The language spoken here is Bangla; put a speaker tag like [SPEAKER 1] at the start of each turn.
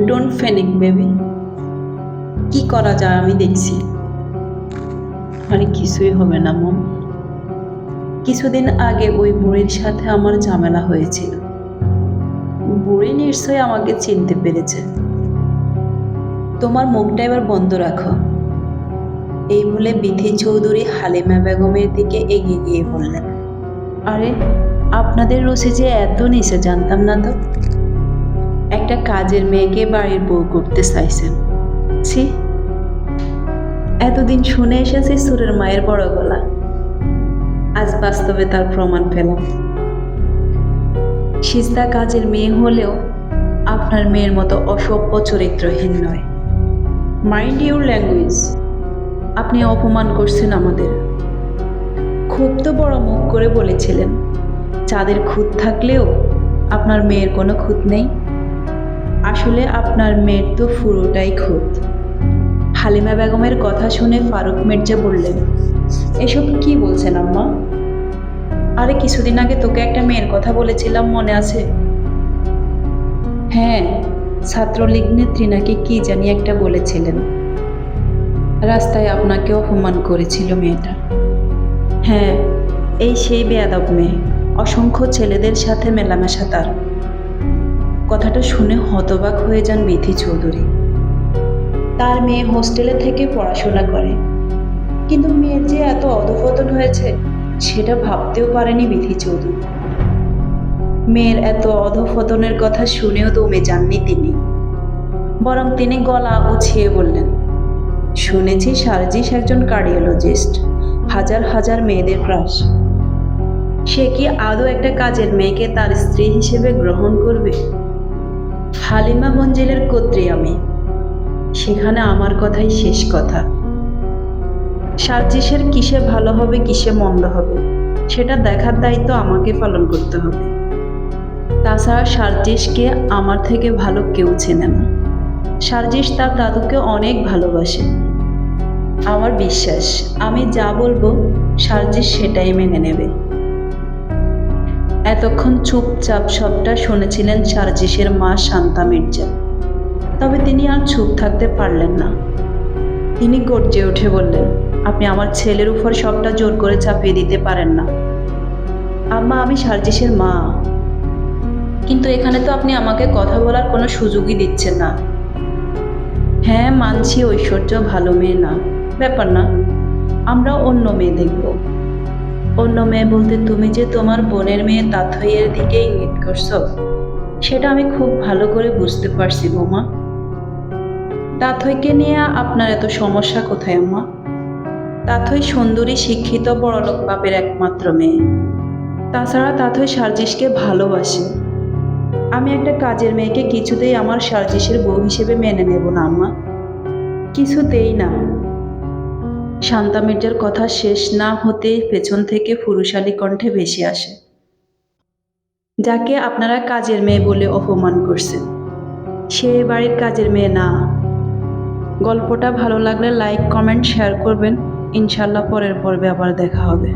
[SPEAKER 1] Don't panic baby. কি করা যায় আমি দেখছি। আরে কিছুই হবে না মম। কিছুদিন আগে ওই বুড়ির সাথে আমার ঝামেলা হয়েছিল। বুড়ি নিশ্চয়ই আমাকে চিনতে পেরেছে। তোমার মুখটা এবার বন্ধ রাখো, এই বলে বিথি চৌধুরী হালিমা বেগমের দিকে এগিয়ে গিয়ে বললেন, আরে আপনাদের রসে যে এত নিচে জানতাম না তো। একটা কাজের মেয়েকে বাড়ির বউ করতে চাইছেন। ছি, এতদিন শুনে এসেছি সুরের মায়ের বড় গলা, আজ বাস্তবে তার প্রমাণ পেলাম। সিস্তা কাজের মেয়ে হলেও আপনার মেয়ের মতো অসভ্য চরিত্রহীন নয়। Mind your language. আপনি অপমান করছেন আমাদের। খুব তো বড় মুখ করে বলেছিলেন চাঁদের খুঁত থাকলেও আপনার মেয়ের কোনো খুঁত নেই। আসলে আপনার মেয়ের তো পুরোটাই খুঁত। হালিমা বেগমের কথা শুনে ফারুক মির্জা বললেন, এসব কি বলছেন আম্মা? আরে কিছুদিন আগে তোকে একটা মেয়ের কথা বলেছিলাম, মনে আছে? হ্যাঁ, ছাত্রলীগ নেত্রী নাকি কি জানি একটা বলেছিলেন। রাস্তায় আপনাকে অপমান করেছিল মেয়েটা। হ্যাঁ, এই সেই বেয়াদব মেয়ে, অসংখ্য ছেলেদের সাথে মেলামেশা তার। কথাটা শুনে হতবাক হয়ে যান বিথি চৌধুরী। তার মেয়ে হোস্টেলে থেকে পড়াশোনা করে, কিন্তু মেয়ের যে এত অধঃপতন হয়েছে সেটা ভাবতেও পারেনি বিথি চৌধুরী। মেয়ের এত অধঃপতনের কথা শুনেও দমে যাননি তিনি, বরং তিনি গলা উছিয়ে বললেন, শুনেছি সার্জিস একজন কার্ডিওলজিস্ট, হাজার হাজার মেয়েদের ক্রাশ। সে কি আদৌ একটা কাজের মেয়েকে তার স্ত্রী হিসেবে গ্রহণ করবে? হালিমা মঞ্জিলের কর্ত্রী আমি, সেখানে আমার কথাই শেষ কথা। সার্জিসের কিসে ভালো হবে কিসে মন্দ হবে সেটা দেখার দায়িত্ব আমাকে পালন করতে হবে। তাছাড়া সার্জিসকে আমার থেকে ভালো কেউ চেনে না। সার্জিস তার দাদুকে অনেক ভালোবাসে। আমার বিশ্বাস আমি যা বলবো সার্জিস সেটাই মেনে নেবে। এতক্ষণ চুপচাপ সবটা শুনেছিলেন সার্জিসের মা শান্তা মির্জা। তবে তিনি আর চুপ থাকতে পারলেন না। তিনি গর্জে উঠে বললেন, আপনি আমার ছেলের উপর সবটা জোর করে চাপিয়ে দিতে পারেন না। আম্মা, আমি সার্জিসের মা, কিন্তু এখানে তো আপনি আমাকে কথা বলার কোনো সুযোগই দিচ্ছেন না। হ্যাঁ মানছি ঐশ্বর্য ভালো মেয়ে না, ব্যাপার না, আমরা অন্য মেয়ে দেখব। অন্য মেয়ে বলতে তুমি যে তোমার বোনের মেয়ে তাথইয়ের দিকে ইঙ্গিত করছো, সেটা আমি খুব ভালো করে বুঝতে পারছি বৌমা। তাথইকে নিয়ে আপনার এত সমস্যা কোথায় আম্মা? তাথই সুন্দরী, শিক্ষিত, বড়লোক বাপের একমাত্র মেয়ে। তাছাড়া তাথই সার্জিসকে ভালোবাসে। আমি একটা কাজের মেয়েকে কিছুতেই আমার সার্জিসের বউ হিসেবে মেনে নেব না আম্মা, কিছুতেই না। শান্তা মির্জার কথা শেষ না হতেই পেছন থেকে পুরুষালী কণ্ঠে ভেসে আসে, যাকে আপনারা কাজের মেয়ে বলে অপমান করছেন সে এ বাড়ির কাজের মেয়ে না। গল্পটা ভালো লাগলে লাইক, কমেন্ট, শেয়ার করবেন। ইনশাল্লাহ পরের পর্বে আবার দেখা হবে।